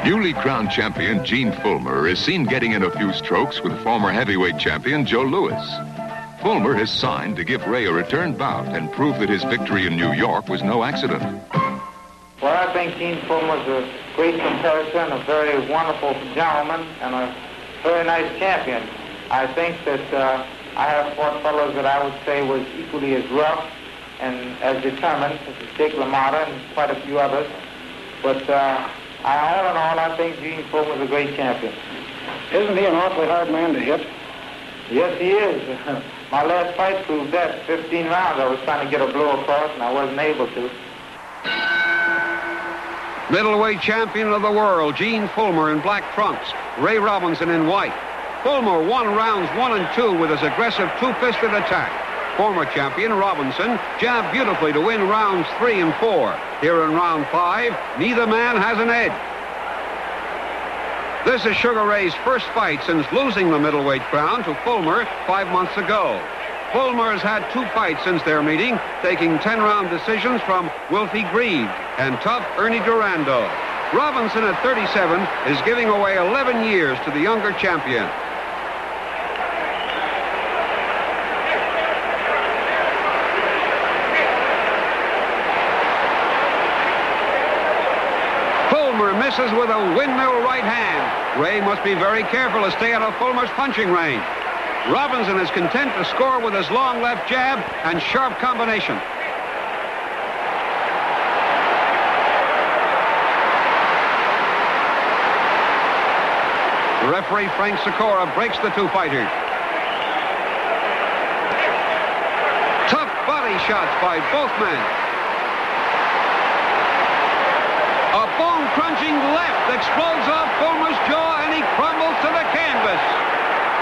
Newly crowned champion Gene Fullmer is seen getting in a few strokes with former heavyweight champion Joe Louis. Fullmer has signed to give Ray a return bout and prove that his victory in New York was no accident. Well, I think Gene Fullmer's a great competitor and a very wonderful gentleman and a very nice champion. I think that I have fought fellows that I would say was equally as rough and as determined as Jake LaMotta and quite a few others. But all in all, I think Gene Fullmer's a great champion. Isn't he an awfully hard man to hit? Yes, he is. My last fight proved that. 15 rounds I was trying to get a blow across and I wasn't able to. Middleweight champion of the world, Gene Fullmer in black trunks, Ray Robinson in white. Fullmer won rounds 1 and 2 with his aggressive two-fisted attack. Former champion Robinson jabbed beautifully to win rounds 3 and 4. Here in round 5, neither man has an edge. This is Sugar Ray's first fight since losing the middleweight crown to Fullmer 5 months ago. Fullmer has had 2 fights since their meeting, taking 10-round decisions from Wilfie Greed and tough Ernie Durando. Robinson at 37 is giving away 11 years to the younger champion. Fullmer misses with a windmill right hand. Ray must be very careful to stay out of Fullmer's punching range. Robinson is content to score with his long left jab and sharp combination. The referee Frank Sikora breaks the 2 fighters. Tough body shots by both men. A bone-crunching left explodes off Fullmer's jaw and he crumbles to the canvas.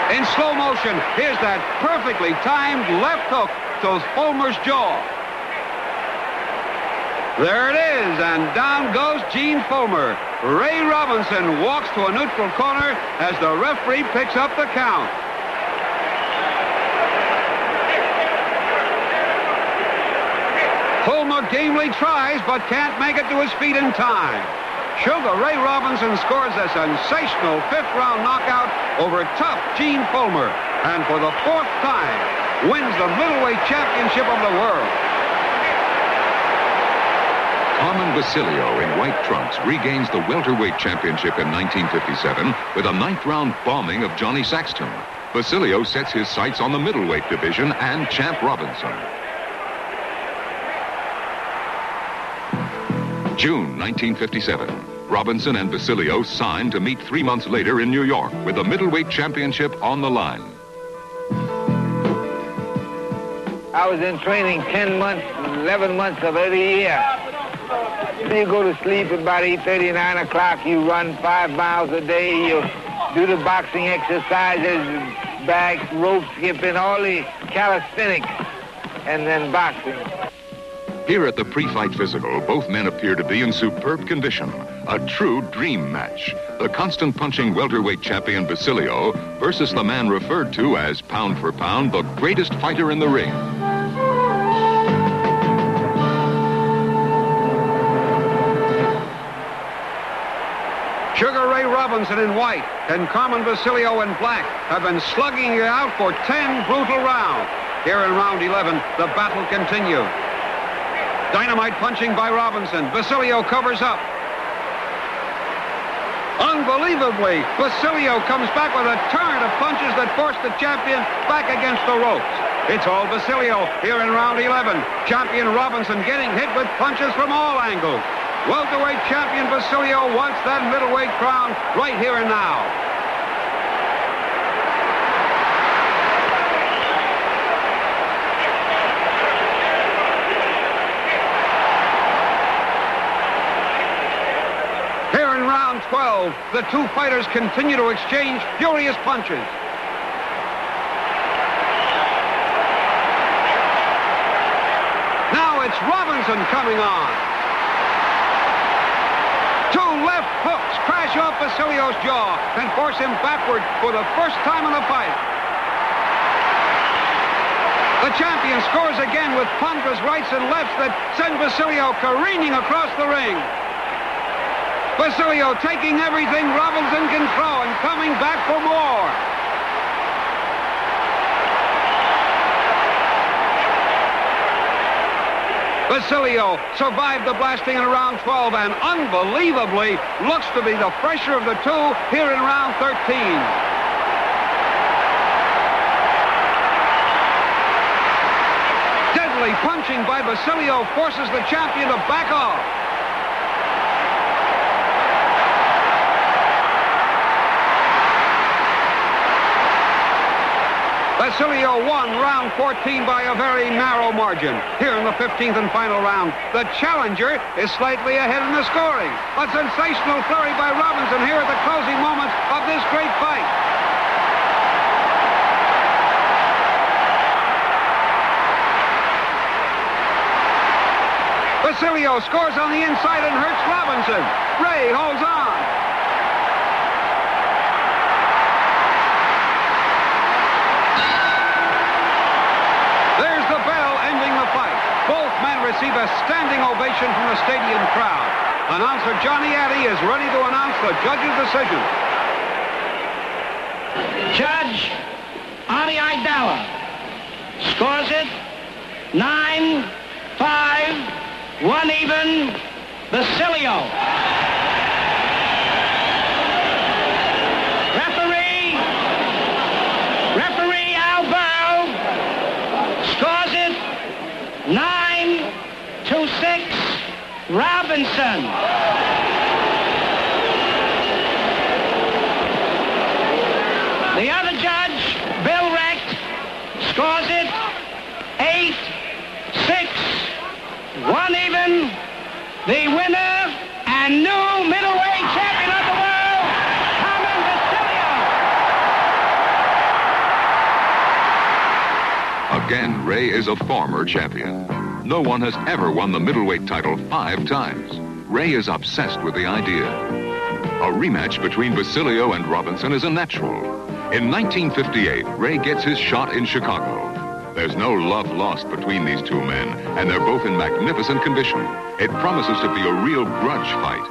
In slow motion, here's that perfectly timed left hook to Fullmer's jaw. There it is, and down goes Gene Fullmer. Ray Robinson walks to a neutral corner as the referee picks up the count. Fullmer gamely tries, but can't make it to his feet in time. Sugar Ray Robinson scores a sensational 5th-round knockout over tough Gene Fullmer, and for the 4th time, wins the middleweight championship of the world. Carmen Basilio in white trunks regains the welterweight championship in 1957 with a 9th-round bombing of Johnny Saxton. Basilio sets his sights on the middleweight division and champ Robinson. June 1957. Robinson and Basilio signed to meet 3 months later in New York with the middleweight championship on the line. I was in training 10 months, 11 months of every year. You go to sleep at about 8:30, 9 o'clock. You run 5 miles a day. You do the boxing exercises, bags, rope skipping, all the calisthenics, and then boxing. Here at the pre-fight physical, both men appear to be in superb condition. A true dream match. The constant punching welterweight champion Basilio versus the man referred to as, pound for pound, the greatest fighter in the ring. Sugar Ray Robinson in white and Carmen Basilio in black have been slugging it out for 10 brutal rounds. Here in round 11, the battle continues. Dynamite punching by Robinson. Basilio covers up. Unbelievably, Basilio comes back with a torrent of punches that force the champion back against the ropes. It's all Basilio here in round 11. Champion Robinson getting hit with punches from all angles. Welterweight champion Basilio wants that middleweight crown right here and now. Here in round 12, the 2 fighters continue to exchange furious punches. Now it's Robinson coming on. 2 left hooks crash off Basilio's jaw and force him backward for the first time in the fight. The champion scores again with ponderous rights and lefts that send Basilio careening across the ring. Basilio taking everything Robinson can throw and coming back for more. Basilio survived the blasting in round 12 and unbelievably looks to be the fresher of the two here in round 13. Deadly punching by Basilio forces the champion to back off. Basilio won round 14 by a very narrow margin. Here in the 15th and final round, the challenger is slightly ahead in the scoring. A sensational flurry by Robinson here at the closing moments of this great fight. Basilio scores on the inside and hurts Robinson. Ray holds on. Both men receive a standing ovation from the stadium crowd. Announcer Johnny Addy is ready to announce the judge's decision. Judge Arnie Idala scores it 9-5, 1 even, Basilio. Referee Al Burl scores it 9-6, Robinson. The other judge, Bill Recht, scores it 8-6, 1 even. The winner and new middleweight champion of the world, Carmen Basilio. Again, Ray is a former champion. No one has ever won the middleweight title 5 times. Ray is obsessed with the idea. A rematch between Basilio and Robinson is a natural. In 1958, Ray gets his shot in Chicago. There's no love lost between these two men, and they're both in magnificent condition. It promises to be a real grudge fight.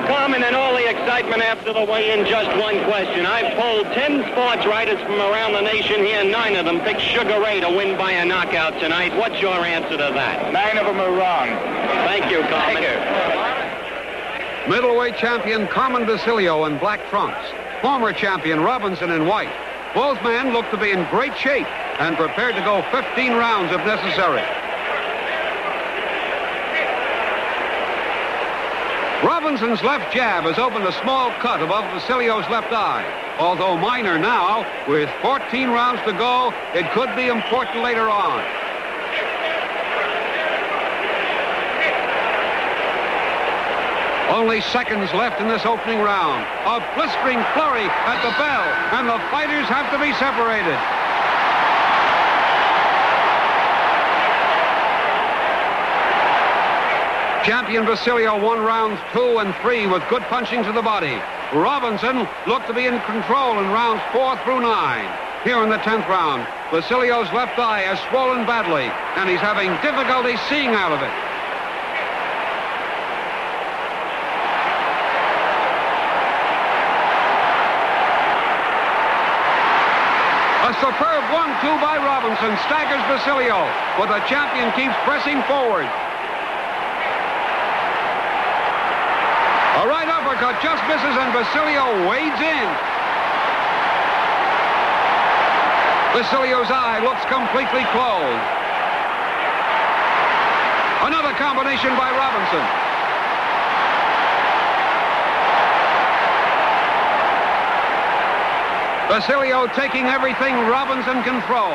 Carmen, and all the excitement after the weigh-in, just one question. I've polled 10 sports writers from around the nation here. 9 of them picked Sugar Ray to win by a knockout tonight. What's your answer to that? 9 of them are wrong. Thank you, Carmen. Thank you. Middleweight champion Carmen Basilio in black trunks. Former champion Robinson in white. Both men look to be in great shape and prepared to go 15 rounds if necessary. Robinson's left jab has opened a small cut above Basilio's left eye. Although minor now, with 14 rounds to go, it could be important later on. Only seconds left in this opening round. A blistering flurry at the bell, and the fighters have to be separated. Champion Basilio won rounds 2 and 3 with good punching to the body. Robinson looked to be in control in rounds 4 through 9. Here in the 10th round, Basilio's left eye has swollen badly, and he's having difficulty seeing out of it. A superb 1-2 by Robinson staggers Basilio, but the champion keeps pressing forward. A right uppercut just misses, and Basilio wades in. Basilio's eye looks completely closed. Another combination by Robinson. Basilio taking everything Robinson can throw.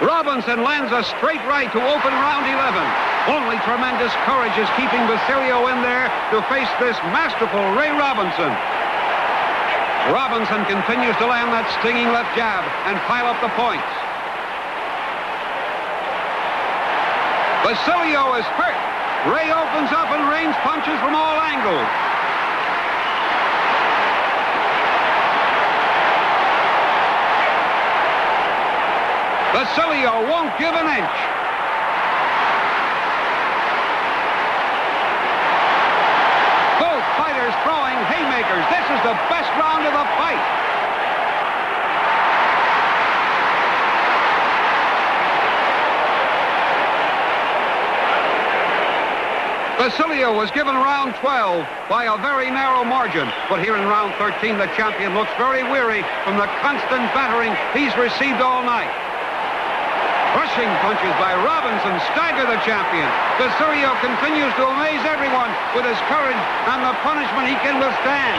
Robinson lands a straight right to open round 11. Only tremendous courage is keeping Basilio in there to face this masterful Ray Robinson. Robinson continues to land that stinging left jab and pile up the points. Basilio is hurt. Ray opens up and rains punches from all angles. Basilio won't give an inch. Both fighters throwing haymakers. This is the best round of the fight. Basilio was given round 12 by a very narrow margin. But here in round 13, the champion looks very weary from the constant battering he's received all night. Rushing punches by Robinson stagger the champion. Basilio continues to amaze everyone with his courage and the punishment he can withstand.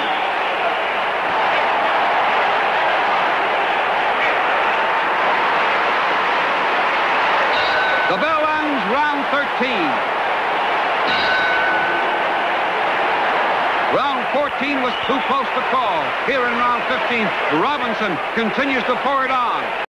The bell ends round 13. Round 14 was too close to call. Here in round 15, Robinson continues to pour it on.